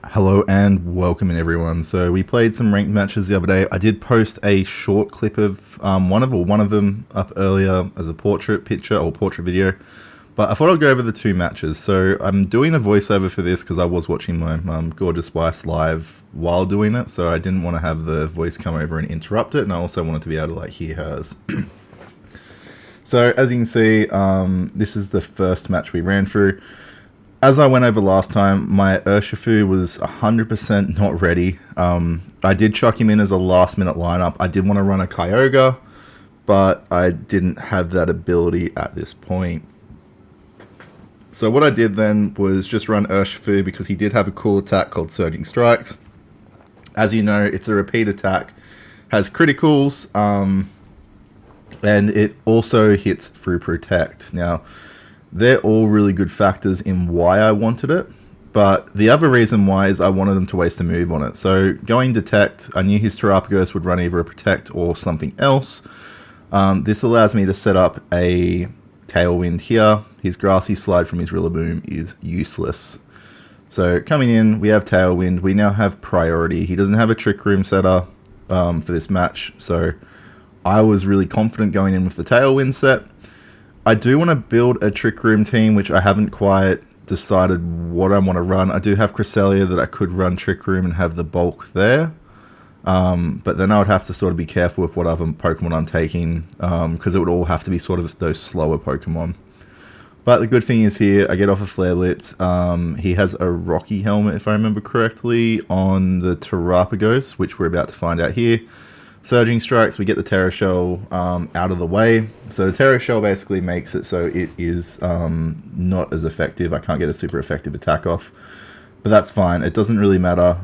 Hello and welcome in everyone. So we played some ranked matches the other day. I did post a short clip of one of them up earlier as a portrait picture or portrait video, but I thought I'd go over the two matches. So I'm doing a voiceover for this because I was watching my gorgeous wife's live while doing it, so I didn't want to have the voice come over and interrupt it, and I also wanted to be able to hear hers. So as you can see, this is the first match we ran through. As I went over last time, my Urshifu was 100% not ready. I did chuck him in as a last minute lineup. I did want to run a Kyogre, but I didn't have that ability at this point. So what I did then was just run Urshifu because he did have a cool attack called Surging Strikes. As you know, it's a repeat attack, has criticals, and it also hits through Protect. Now, they're all really good factors in why I wanted it, but the other reason why is I wanted them to waste a move on it. So going Detect, I knew his Terapagos would run either a Protect or something else. This allows me to set up a Tailwind here. His Grassy Slide from his Rillaboom is useless. So coming in, we have Tailwind. We now have priority. He doesn't have a Trick Room setter for this match, so I was really confident going in with the Tailwind set. I do want to build a Trick Room team, which I haven't quite decided what I want to run. I do have Cresselia that I could run Trick Room and have the bulk there. But then I would have to sort of be careful with what other Pokemon I'm taking, because it would all have to be sort of those slower Pokemon. But the good thing is here, I get off a Flare Blitz. He has a Rocky Helmet, if I remember correctly, on the Terapagos, which we're about to find out here. Surging Strikes, we get the Terra Shell out of the way. So the Terra Shell basically makes it so it is not as effective. I can't get a super effective attack off, but that's fine. It doesn't really matter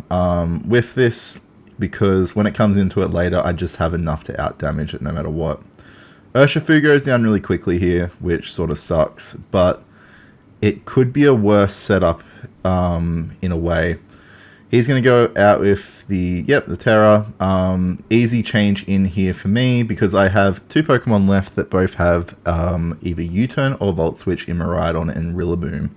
with this, because when it comes into it later, I just have enough to out damage it no matter what. Urshifu goes down really quickly here, which sort of sucks, but it could be a worse setup in a way. He's going to go out with the Terra. Easy change in here for me because I have two Pokemon left that both have either U-Turn or Volt Switch in Miraidon and Rillaboom.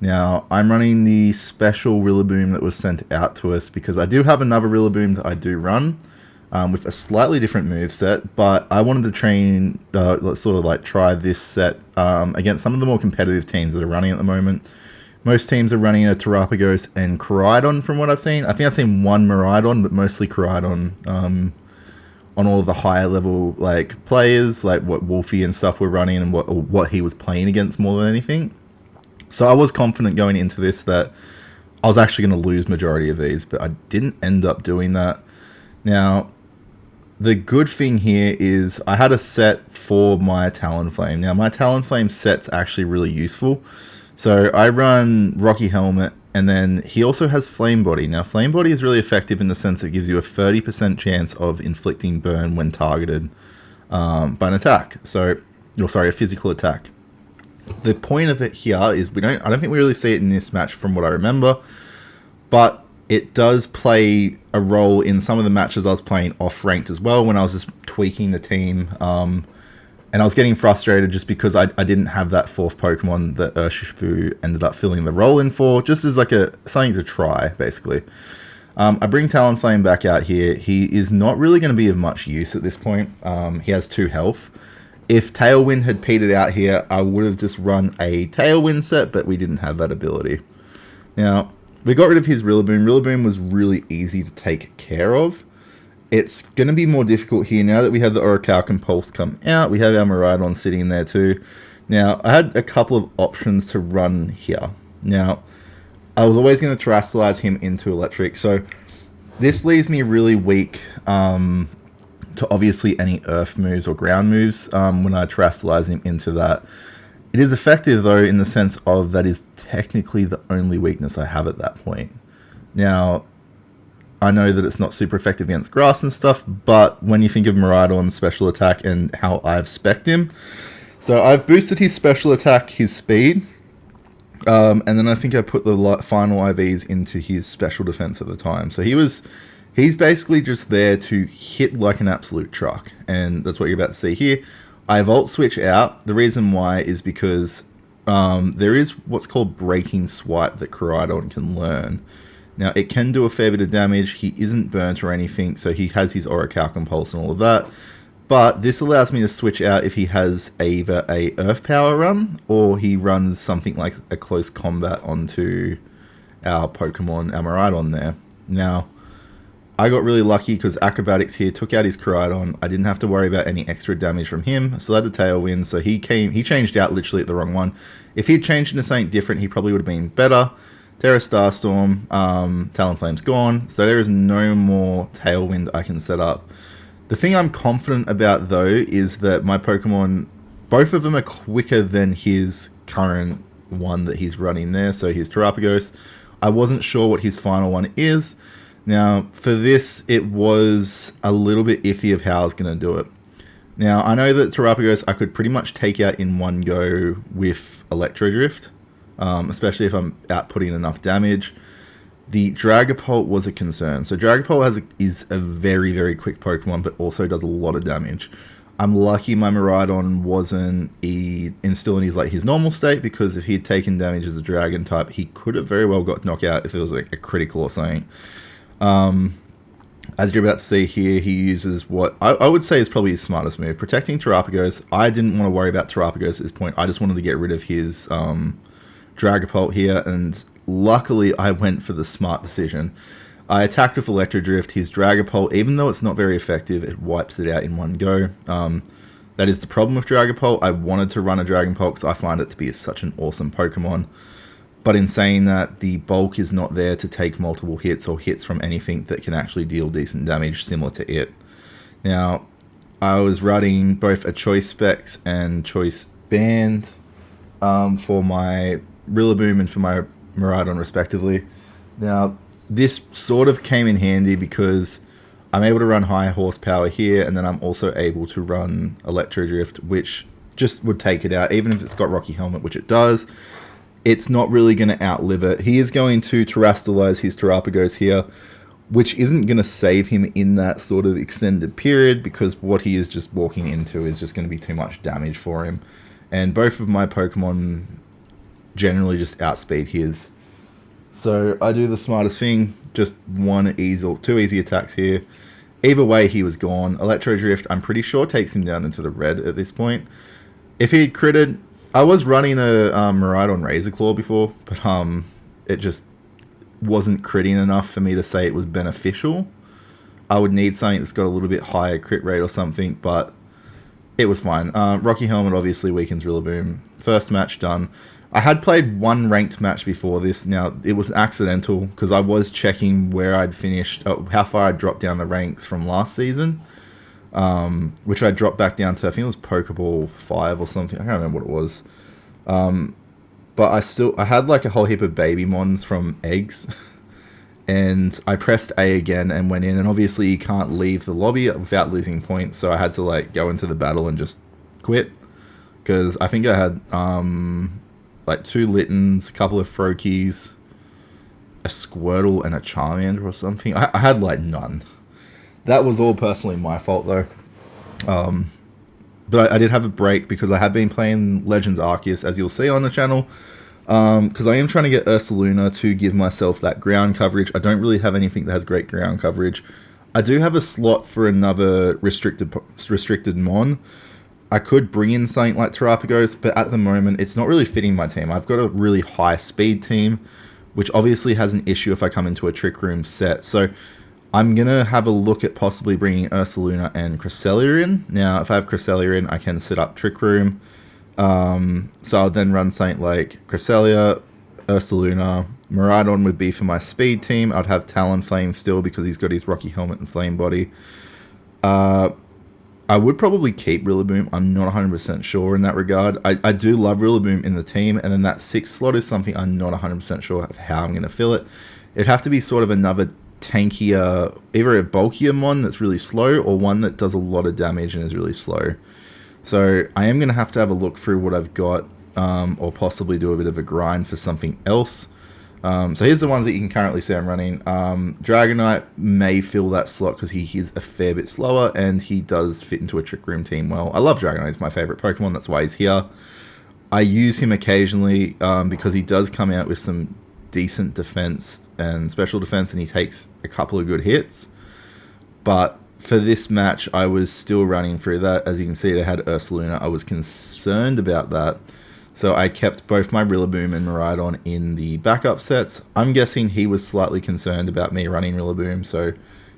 Now, I'm running the special Rillaboom that was sent out to us because I do have another Rillaboom that I do run with a slightly different moveset, but I wanted to train, try this set against some of the more competitive teams that are running at the moment. Most teams are running a Terapagos and Koraidon from what I've seen. I think I've seen one Miraidon, but mostly Koraidon on all of the higher level players, like what Wolfie and stuff were running and what he was playing against more than anything. So I was confident going into this that I was actually going to lose majority of these, but I didn't end up doing that. Now, the good thing here is I had a set for my Talonflame. Now, my Talonflame set's actually really useful. So I run Rocky Helmet, and then he also has Flame Body. Now, Flame Body is really effective in the sense it gives you a 30% chance of inflicting burn when targeted by an attack. A physical attack. The point of it here is I don't think we really see it in this match from what I remember, but it does play a role in some of the matches I was playing off-ranked as well when I was just tweaking the team. And I was getting frustrated just because I didn't have that fourth Pokemon that Urshifu ended up filling the role in for, just as something to try, basically. I bring Talonflame back out here. He is not really going to be of much use at this point. He has 2 health. If Tailwind had petered out here, I would have just run a Tailwind set, but we didn't have that ability. Now, we got rid of his Rillaboom. Rillaboom was really easy to take care of. It's going to be more difficult here now that we have the Orichalcum Pulse come out. We have our Miraidon sitting there too. Now, I had a couple of options to run here. Now, I was always going to Terrastallize him into Electric. So, this leaves me really weak to obviously any Earth moves or ground moves when I Terrastallize him into that. It is effective, though, in the sense of that is technically the only weakness I have at that point. Now, I know that it's not super effective against grass and stuff, but when you think of Miraidon's special attack and how I've spec'd him, so I've boosted his special attack, his speed, and then I think I put the final IVs into his special defense at the time. So he's basically just there to hit like an absolute truck, and that's what you're about to see here. I Volt Switch out. The reason why is because there is what's called Breaking Swipe that Koraidon can learn. Now, it can do a fair bit of damage. He isn't burnt or anything, so he has his Orichalcum Pulse and all of that. But this allows me to switch out if he has either a Earth Power run, or he runs something like a Close Combat onto our Pokemon, our Miraidon there. Now, I got really lucky because Acrobatics here took out his Koraidon. I didn't have to worry about any extra damage from him. I still had the Tailwind, so he changed out literally at the wrong one. If he'd changed into something different, he probably would have been better. Terra Starstorm, Talonflame's gone, so there is no more Tailwind I can set up. The thing I'm confident about, though, is that my Pokemon, both of them are quicker than his current one that he's running there, so his Terapagos. I wasn't sure what his final one is. Now, for this, it was a little bit iffy of how I was going to do it. Now, I know that Terapagos I could pretty much take out in one go with Electro Drift, especially if I'm outputting enough damage. The Dragapult was a concern. So Dragapult is a very, very quick Pokemon, but also does a lot of damage. I'm lucky my Miraidon wasn't still in his normal state, because if he had taken damage as a Dragon type, he could have very well got knocked out if it was like a critical or something. As you're about to see here, he uses what I would say is probably his smartest move, protecting Terapagos. I didn't want to worry about Terapagos at this point. I just wanted to get rid of his Dragapult here, and luckily I went for the smart decision. I attacked with Electro Drift. His Dragapult, even though it's not very effective, it wipes it out in one go. That is the problem with Dragapult. I wanted to run a Dragonpult because I find it to be such an awesome Pokemon. But in saying that, the bulk is not there to take multiple hits or hits from anything that can actually deal decent damage similar to it. Now, I was running both a Choice Specs and Choice Band for my Rillaboom and for my Miraidon respectively. Now, this sort of came in handy because I'm able to run high horsepower here, and then I'm also able to run Electro Drift, which just would take it out, even if it's got Rocky Helmet, which it does. It's not really going to outlive it. He is going to Terrastalize his Terapagos here, which isn't going to save him in that sort of extended period, because what he is just walking into is just going to be too much damage for him. And both of my Pokemon generally just outspeed his. So I do the smartest thing, just two easy attacks here. Either way, he was gone. Electro Drift, I'm pretty sure, takes him down into the red at this point. If he had critted, I was running a Miraidon Razor Claw before, but it just wasn't critting enough for me to say it was beneficial. I would need something that's got a little bit higher crit rate or something, but it was fine. Rocky Helmet obviously weakens Rillaboom. First match done. I had played one ranked match before this. Now, it was accidental because I was checking where I'd finished, how far I'd dropped down the ranks from last season. Which I dropped back down to, I think it was Pokeball 5 or something. I can't remember what it was. But I had like a whole heap of baby mons from eggs. And I pressed A again and went in. And obviously you can't leave the lobby without losing points. So I had to like go into the battle and just quit. Because I think I had like 2 Littens, a couple of Froakies, a Squirtle, and a Charmander or something. I had like none. That was all personally my fault, though. But I did have a break because I have been playing Legends Arceus, as you'll see on the channel. Because I am trying to get Ursaluna to give myself that ground coverage. I don't really have anything that has great ground coverage. I do have a slot for another restricted mon. I could bring in something like Terapagos, but at the moment, it's not really fitting my team. I've got a really high speed team, which obviously has an issue if I come into a Trick Room set. So I'm going to have a look at possibly bringing Ursaluna and Cresselia in. Now, if I have Cresselia in, I can set up Trick Room. So I'll then run something like Cresselia, Ursaluna. Miraidon would be for my speed team. I'd have Talonflame still because he's got his Rocky Helmet and Flame Body. I would probably keep Rillaboom. I'm not 100% sure in that regard. I do love Rillaboom in the team, and then that 6th slot is something I'm not 100% sure of how I'm going to fill it. It'd have to be sort of another tankier, either a bulkier mon that's really slow, or one that does a lot of damage and is really slow. So I am going to have a look through what I've got, or possibly do a bit of a grind for something else. So here's the ones that you can currently see I'm running. Dragonite may fill that slot because he is a fair bit slower and he does fit into a Trick Room team well. I love Dragonite, he's my favorite Pokemon, that's why he's here. I use him occasionally because he does come out with some decent defense and special defense, and he takes a couple of good hits. But for this match, I was still running through that. As you can see, they had Ursaluna. I was concerned about that. So I kept both my Rillaboom and Miraidon in the backup sets. I'm guessing he was slightly concerned about me running Rillaboom, so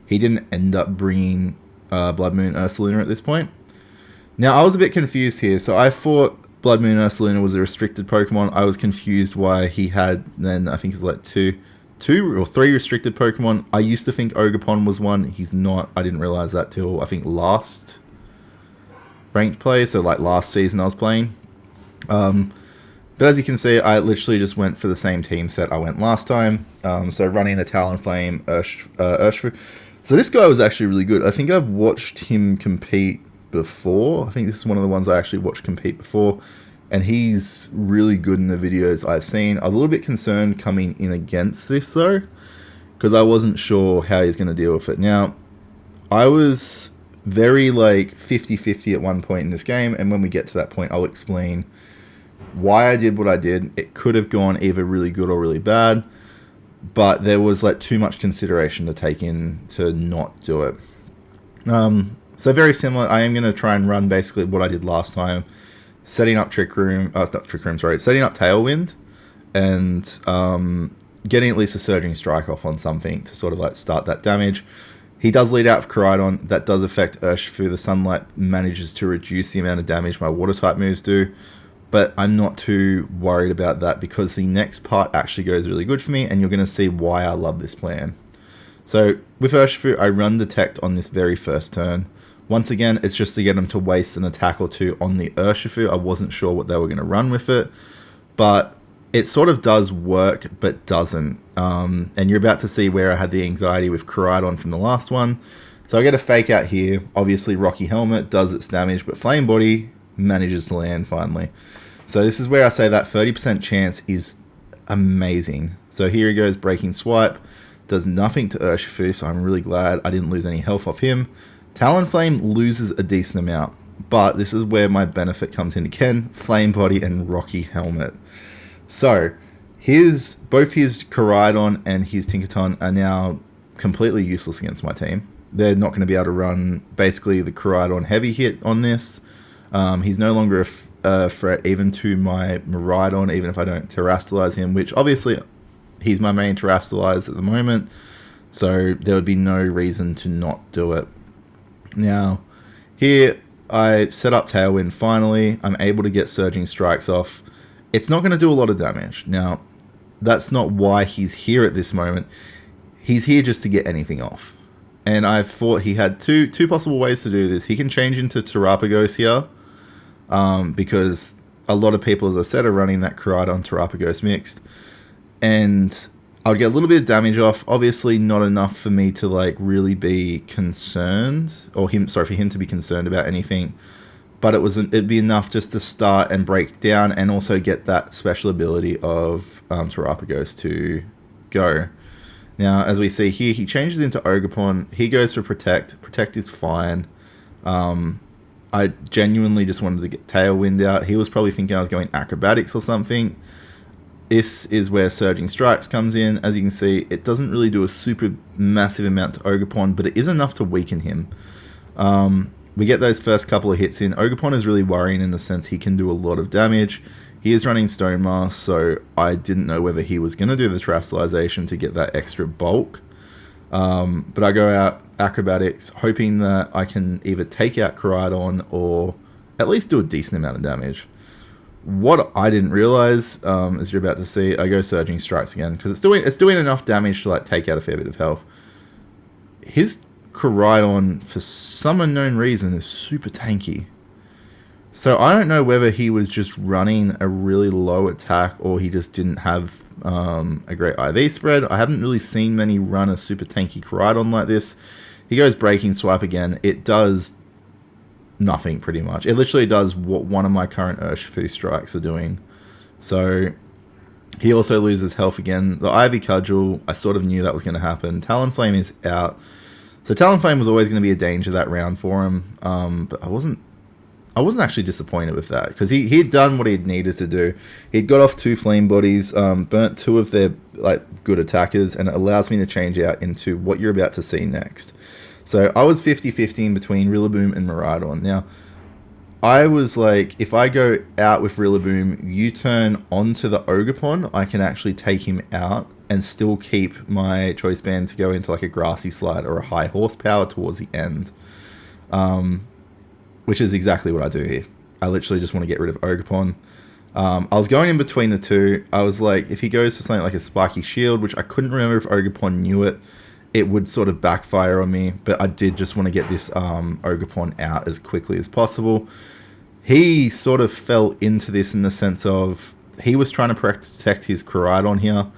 he didn't end up bringing Blood Moon Ursaluna at this point. Now, I was a bit confused here. So I thought Blood Moon Ursaluna was a restricted Pokemon. I was confused why he had then, I think it's like two or three restricted Pokemon. I used to think Ogerpon was one. He's not. I didn't realize that till I think last ranked play, so like last season I was playing. But as you can see, I literally just went for the same team set I went last time. So running a Talonflame, Urshifu. So this guy was actually really good. I think I've watched him compete before. I think this is one of the ones I actually watched compete before. And he's really good in the videos I've seen. I was a little bit concerned coming in against this though, because I wasn't sure how he's going to deal with it. Now, I was very like 50-50 at one point in this game, and when we get to that point, I'll explain why I did what I did. It could have gone either really good or really bad, but there was like too much consideration to take in to not do it. So very similar. I am going to try and run basically what I did last time, setting up Trick Room, setting up Tailwind, and getting at least a Surging Strike off on something to sort of like start that damage. He does lead out of Koraidon. That does affect Urshifu. The Sunlight manages to reduce the amount of damage my Water type moves do, but I'm not too worried about that because the next part actually goes really good for me, and you're going to see why I love this plan. So with Urshifu, I run Detect on this very first turn. Once again, it's just to get them to waste an attack or two on the Urshifu. I wasn't sure what they were going to run with it, but it sort of does work, but doesn't. And you're about to see where I had the anxiety with Koraidon from the last one. So I get a Fake Out here. Obviously, Rocky Helmet does its damage, but Flame Body manages to land finally. So this is where I say that 30% chance is amazing. So here he goes, Breaking Swipe. Does nothing to Urshifu, so I'm really glad I didn't lose any health off him. Talonflame loses a decent amount, but this is where my benefit comes in again. Flame Body and Rocky Helmet. So both his Koraidon and his Tinkaton are now completely useless against my team. They're not going to be able to run basically the Koraidon heavy hit on this. He's no longer a threat even to my Miraidon, even if I don't Terrastalize him, which obviously he's my main Terrastalize at the moment, so there would be no reason to not do it. Now, here I set up Tailwind finally. I'm able to get Surging Strikes off. It's not going to do a lot of damage. Now, that's not why he's here at this moment. He's here just to get anything off. And I thought he had two possible ways to do this. He can change into Terrapagos here, because a lot of people, as I said, are running that Koraidon Terrapagos mixed. And I'll get a little bit of damage off. Obviously not enough for me to like really be concerned, or for him to be concerned about anything. But it'd be enough just to start and break down, and also get that special ability of Terrapagos to go. Now, as we see here, he changes into Ogerpon. He goes for Protect. Protect is fine. I genuinely just wanted to get Tailwind out. He was probably thinking I was going Acrobatics or something. This is where Surging Strikes comes in. As you can see, it doesn't really do a super massive amount to Ogerpon, but it is enough to weaken him. We get those first couple of hits in. Ogerpon is really worrying in the sense he can do a lot of damage. He is running Stone Mask, so I didn't know whether he was going to do the Terastalization to get that extra bulk. But I go out Acrobatics, hoping that I can either take out Koraidon or at least do a decent amount of damage. What I didn't realize, as you're about to see, I go Surging Strikes again, because it's doing enough damage to like take out a fair bit of health. His Koraidon, for some unknown reason, is super tanky. So I don't know whether he was just running a really low attack, or he just didn't have a great IV spread. I haven't really seen many run a super tanky Koraidon like this. He goes Breaking Swipe again. It does nothing, pretty much. It literally does what one of my current Urshifu strikes are doing. So he also loses health again. The Ivy Cudgel, I sort of knew that was going to happen. Talonflame is out. So Talonflame was always going to be a danger that round for him. But I I wasn't actually disappointed with that, because he'd done what he'd needed to do. He'd got off 2 flame bodies, burnt 2 of their like good attackers, and it allows me to change out into what you're about to see next. So I was 50-50 between Rillaboom and Miraidon. Now, I was like, if I go out with Rillaboom, you turn onto the Ogerpon, I can actually take him out and still keep my Choice Band to go into like a Grassy Slide or a high horsepower towards the end. Which is exactly what I do here. I literally just want to get rid of Ogerpon. I was going in between the two. I was like, if he goes for something like a Spiky Shield, which I couldn't remember if Ogerpon knew it, it would sort of backfire on me. But I did just want to get this Ogerpon out as quickly as possible. He sort of fell into this in the sense of he was trying to protect his Koraidon here.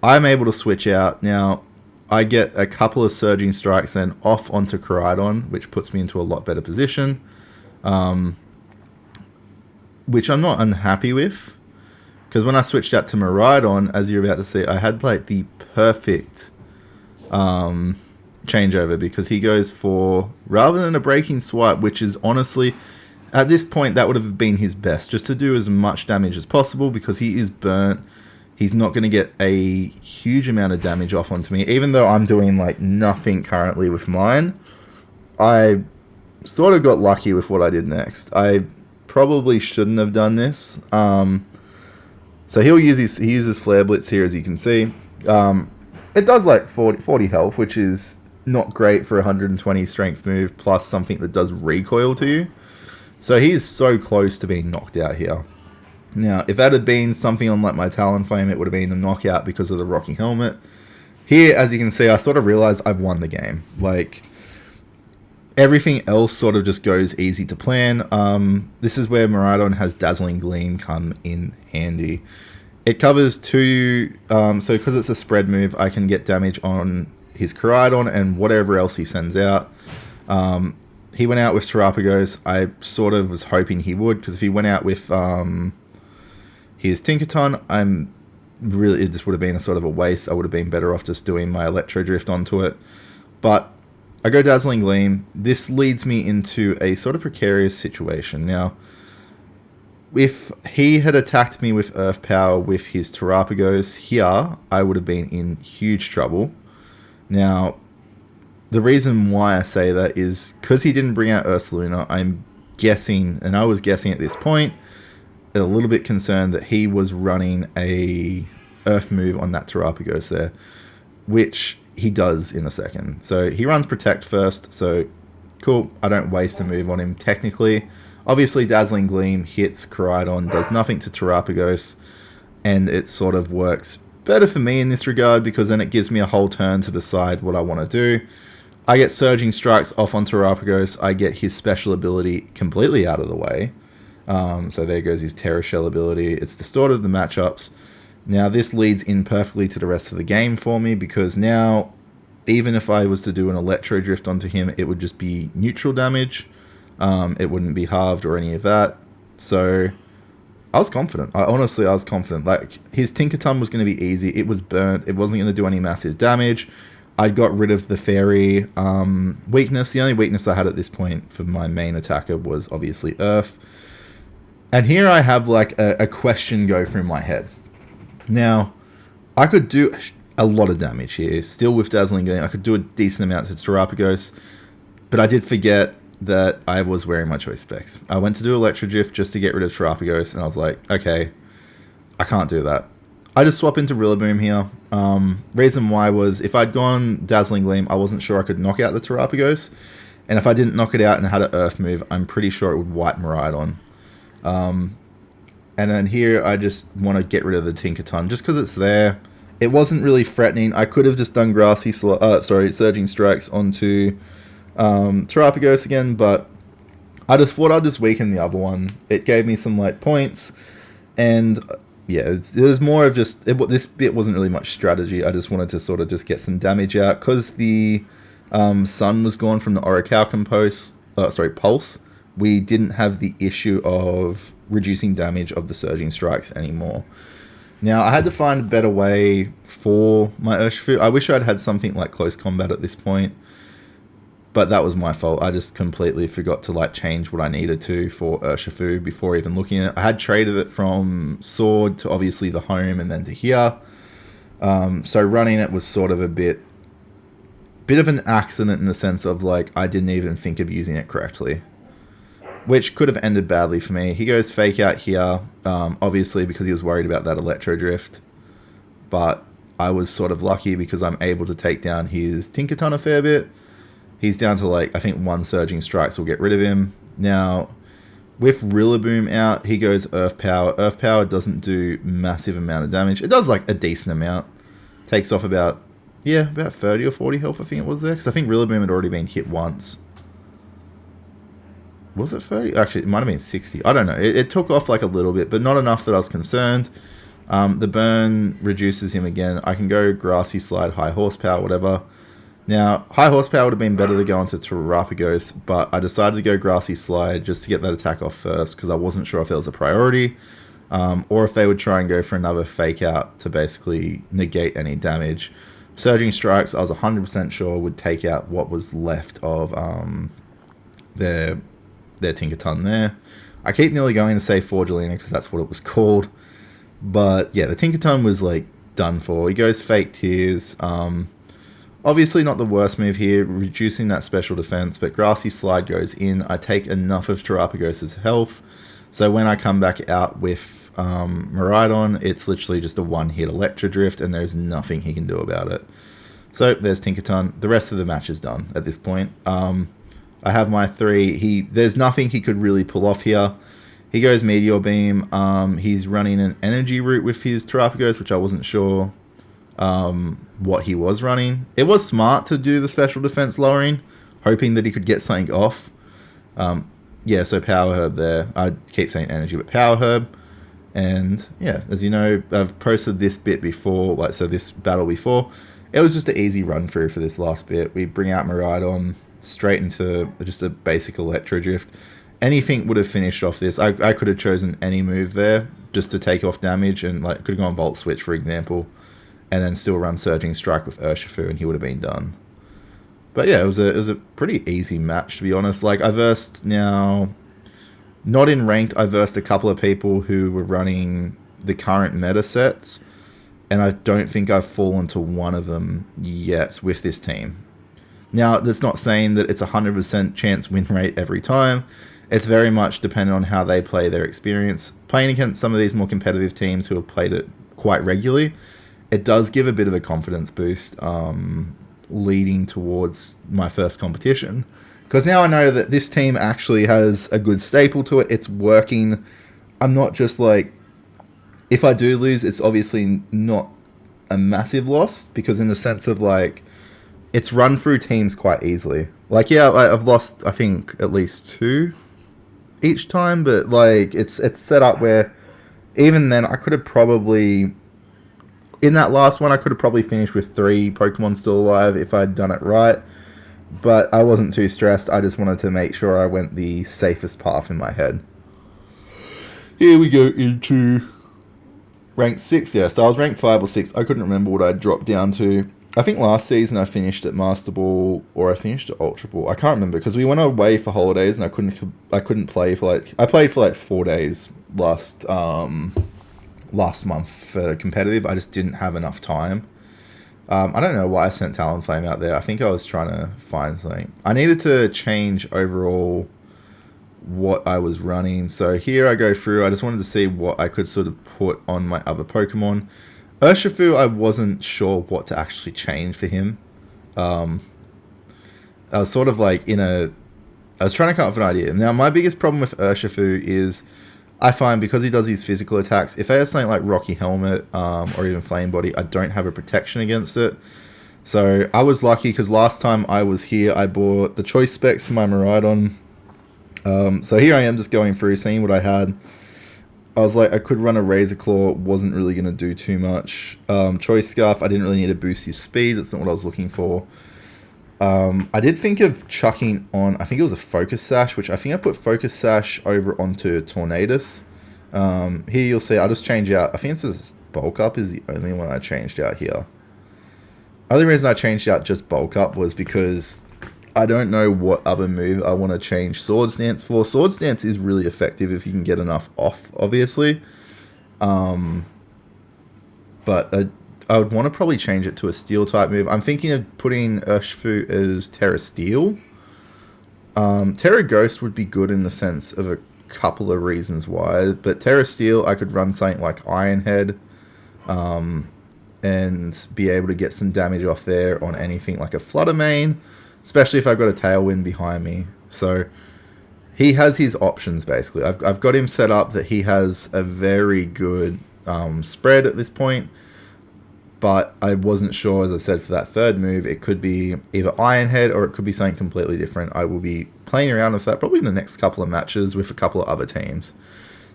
I'm able to switch out. Now, I get a couple of Surging Strikes and off onto Koraidon, which puts me into a lot better position. Which I'm not unhappy with. Because when I switched out to Miraidon, as you're about to see, I had like the perfect changeover. Because he goes for, rather than a Breaking Swipe, which is honestly, at this point, that would have been his best. Just to do as much damage as possible, because he is burnt. He's not going to get a huge amount of damage off onto me. Even though I'm doing like nothing currently with mine, I sort of got lucky with what I did next. I probably shouldn't have done this. So he uses Flare Blitz here, as you can see. It does like 40 health, which is not great for a 120 strength move, plus something that does recoil to you. So he's so close to being knocked out here. Now, if that had been something on like my Talonflame, it would have been a knockout because of the Rocky Helmet. Here, as you can see, I sort of realized I've won the game. Like, everything else sort of just goes easy to plan. This is where Miraidon has Dazzling Gleam come in handy. It covers 2, so because it's a spread move, I can get damage on his Koraidon and whatever else he sends out. He went out with Terapagos. I sort of was hoping he would, because if he went out with his Tinkaton, it just would have been a sort of a waste. I would have been better off just doing my Electro Drift onto it. But I go Dazzling Gleam. This leads me into a sort of precarious situation. Now, if he had attacked me with Earth Power with his Terapagos here, I would have been in huge trouble. Now, the reason why I say that is because he didn't bring out Ursaluna. I'm guessing, and I was guessing at this point, a little bit concerned that he was running a Earth move on that Terapagos there, which he does in a second. So he runs Protect first, so cool, I don't waste a move on him technically. Obviously Dazzling Gleam hits Koraidon, does nothing to Terapagos, and it sort of works better for me in this regard, because then it gives me a whole turn to decide what I want to do. I get Surging Strikes off on Terapagos, I get his special ability completely out of the way. So there goes his Terra Shell ability. It's distorted the matchups. Now this leads in perfectly to the rest of the game for me, because now even if I was to do an Electro Drift onto him, it would just be neutral damage. It wouldn't be halved or any of that. So I was confident. I was confident. Like, his Tinkaton was going to be easy. It was burnt. It wasn't going to do any massive damage. I got rid of the Fairy weakness. The only weakness I had at this point for my main attacker was obviously Earth. And here I have like a question go through my head. Now, I could do a lot of damage here. Still with Dazzling Gleam, I could do a decent amount to Terapagos. But I did forget that I was wearing my choice specs. I went to do Electro Drift just to get rid of Terapagos, and I was like, okay, I can't do that. I just swap into Rillaboom here. Reason why was, if I'd gone Dazzling Gleam, I wasn't sure I could knock out the Terapagos. And if I didn't knock it out and had an Earth move, I'm pretty sure it would wipe Miraidon. And then here, I just want to get rid of the Tinkaton, just because it's there. It wasn't really threatening. I could have just done Surging Strikes onto Terapagos again, but I just thought I'd just weaken the other one. It gave me some light points, and yeah, it was more of just, this bit wasn't really much strategy. I just wanted to sort of just get some damage out, because the sun was gone from the Orichalcum Pulse. We didn't have the issue of reducing damage of the Surging Strikes anymore. Now, I had to find a better way for my Urshifu. I wish I'd had something like Close Combat at this point. But that was my fault. I just completely forgot to like change what I needed to for Urshifu before even looking at it. I had traded it from Sword to obviously the home and then to here. So running it was sort of a bit of an accident in the sense of like I didn't even think of using it correctly, which could have ended badly for me. He goes fake out here, obviously because he was worried about that Electro Drift. But I was sort of lucky because I'm able to take down his Tinkaton a fair bit. He's down to like, I think 1 Surging Strikes will get rid of him. Now, with Rillaboom out, he goes Earth Power. Earth Power doesn't do massive amount of damage. It does like a decent amount. Takes off about 30 or 40 health I think it was there. Because I think Rillaboom had already been hit once. Was it 30? Actually, it might have been 60. I don't know. It took off like a little bit, but not enough that I was concerned. The burn reduces him again. I can go Grassy Slide, High Horsepower, whatever. Now, High Horsepower would have been better to go into Terrapagos, but I decided to go Grassy Slide just to get that attack off first because I wasn't sure if it was a priority or if they would try and go for another Fake Out to basically negate any damage. Surging Strikes, I was 100% sure would take out what was left of their Tinkaton there. I keep nearly going to say Forgelina because that's what it was called. But yeah, the Tinkaton was like done for. He goes Fake Tears. Obviously not the worst move here, reducing that special defense, but Grassy Slide goes in. I take enough of Terrapagos' health, so when I come back out with Miraidon, it's literally just a one-hit Electro Drift, and there's nothing he can do about it. So there's Tinkaton. The rest of the match is done at this point. I have my 3. There's nothing he could really pull off here. He goes Meteor Beam. He's running an Energy Route with his Terrapagos, which I wasn't sure what he was running. It was smart to do the special defense lowering, hoping that he could get something off. Yeah, so Power Herb there. I keep saying energy, but Power Herb. And yeah, as you know, I've posted this bit before, like so this battle before. It was just an easy run through for this last bit. We bring out Miraidon straight into just a basic Electro Drift. Anything would have finished off this. I could have chosen any move there just to take off damage, and like could have gone Volt Switch, for example, and then still run Surging Strike with Urshifu, and he would have been done. But yeah, it was a pretty easy match, to be honest. Like, I versed now, not in ranked, I versed a couple of people who were running the current meta sets, and I don't think I've fallen to one of them yet with this team. Now, that's not saying that it's a 100% chance win rate every time. It's very much dependent on how they play their experience. Playing against some of these more competitive teams who have played it quite regularly, it does give a bit of a confidence boost leading towards my first competition. Because now I know that this team actually has a good staple to it. It's working. I'm not just like, if I do lose, it's obviously not a massive loss. Because in the sense of like, it's run through teams quite easily. Like, yeah, I've lost, I think, at least 2 each time. But like, it's set up where even then I could have probably... In that last one, I could have probably finished with 3 Pokemon still alive if I'd done it right. But I wasn't too stressed. I just wanted to make sure I went the safest path in my head. Here we go into rank 6. Yeah, so I was ranked 5 or 6. I couldn't remember what I dropped down to. I think last season I finished at Master Ball or I finished at Ultra Ball. I can't remember because we went away for holidays and I couldn't play for like... I played for like 4 days last month for competitive. I just didn't have enough time. I don't know why I sent Talonflame out there. I think I was trying to find something. I needed to change overall what I was running. So here I go through. I just wanted to see what I could sort of put on my other Pokemon. Urshifu, I wasn't sure what to actually change for him. I was sort of like I was trying to come up with an idea. Now, my biggest problem with Urshifu is I find because he does these physical attacks, if I have something like Rocky Helmet or even Flame Body, I don't have a protection against it. So I was lucky because last time I was here, I bought the choice specs for my Miraidon. So here I am just going through, seeing what I had. I was like, I could run a Razor Claw, wasn't really going to do too much. Choice Scarf, I didn't really need to boost his speed, that's not what I was looking for. I did think of chucking on, I think it was a Focus Sash, which I think I put Focus Sash over onto Tornadus. Here you'll see, I'll just change out, I think it says Bulk Up is the only one I changed out here. Only reason I changed out just Bulk Up was because I don't know what other move I want to change Sword Stance for. Sword Stance is really effective if you can get enough off, obviously. But I would want to probably change it to a Steel type move. I'm thinking of putting Urshifu as Terra Steel. Terra Ghost would be good in the sense of a couple of reasons why. But Terra Steel, I could run something like Iron Head. And be able to get some damage off there on anything like a Flutter Mane, especially if I've got a Tailwind behind me. So he has his options, basically. I've got him set up that he has a very good spread at this point, but I wasn't sure, as I said, for that third move, it could be either Iron Head or it could be something completely different. I will be playing around with that probably in the next couple of matches with a couple of other teams.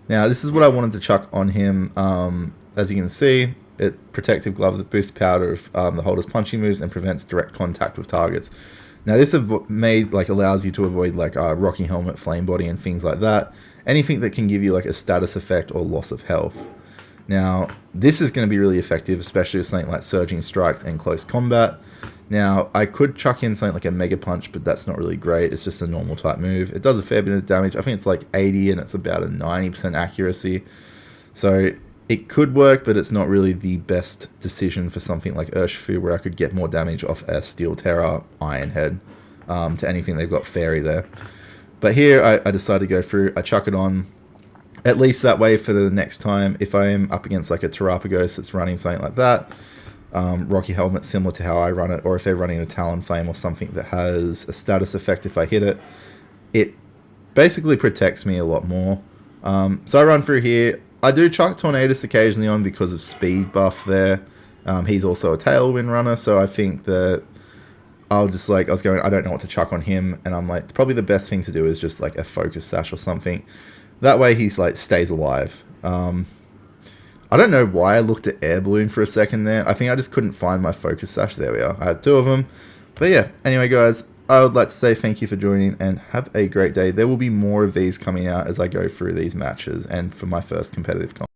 Now, this is what I wanted to chuck on him. As you can see, protective glove that boosts power of the holder's punching moves and prevents direct contact with targets. Now this allows you to avoid like Rocky Helmet, Flame Body, and things like that. Anything that can give you like a status effect or loss of health. Now this is going to be really effective, especially with something like Surging Strikes and Close Combat. Now I could chuck in something like a Mega Punch, but that's not really great. It's just a normal type move. It does a fair bit of damage. I think it's like 80 and it's about a 90% accuracy. So it could work, but it's not really the best decision for something like Urshifu, where I could get more damage off a Steel Terra Iron Head to anything they've got Fairy there. But here, I decided to go through, I chuck it on, at least that way for the next time, if I am up against like a Terapagos that's running something like that, Rocky Helmet similar to how I run it, or if they're running a Talonflame or something that has a status effect if I hit it, it basically protects me a lot more. So I run through here. I do chuck Tornadus occasionally on because of speed buff there. He's also a Tailwind runner, so I think that I don't know what to chuck on him, and I'm like, probably the best thing to do is just like a Focus Sash or something. That way he's like stays alive. I don't know why I looked at Air Balloon for a second there. I think I just couldn't find my Focus Sash. There we are. I had two of them. But yeah, anyway guys, I would like to say thank you for joining and have a great day. There will be more of these coming out as I go through these matches and for my first competitive comp.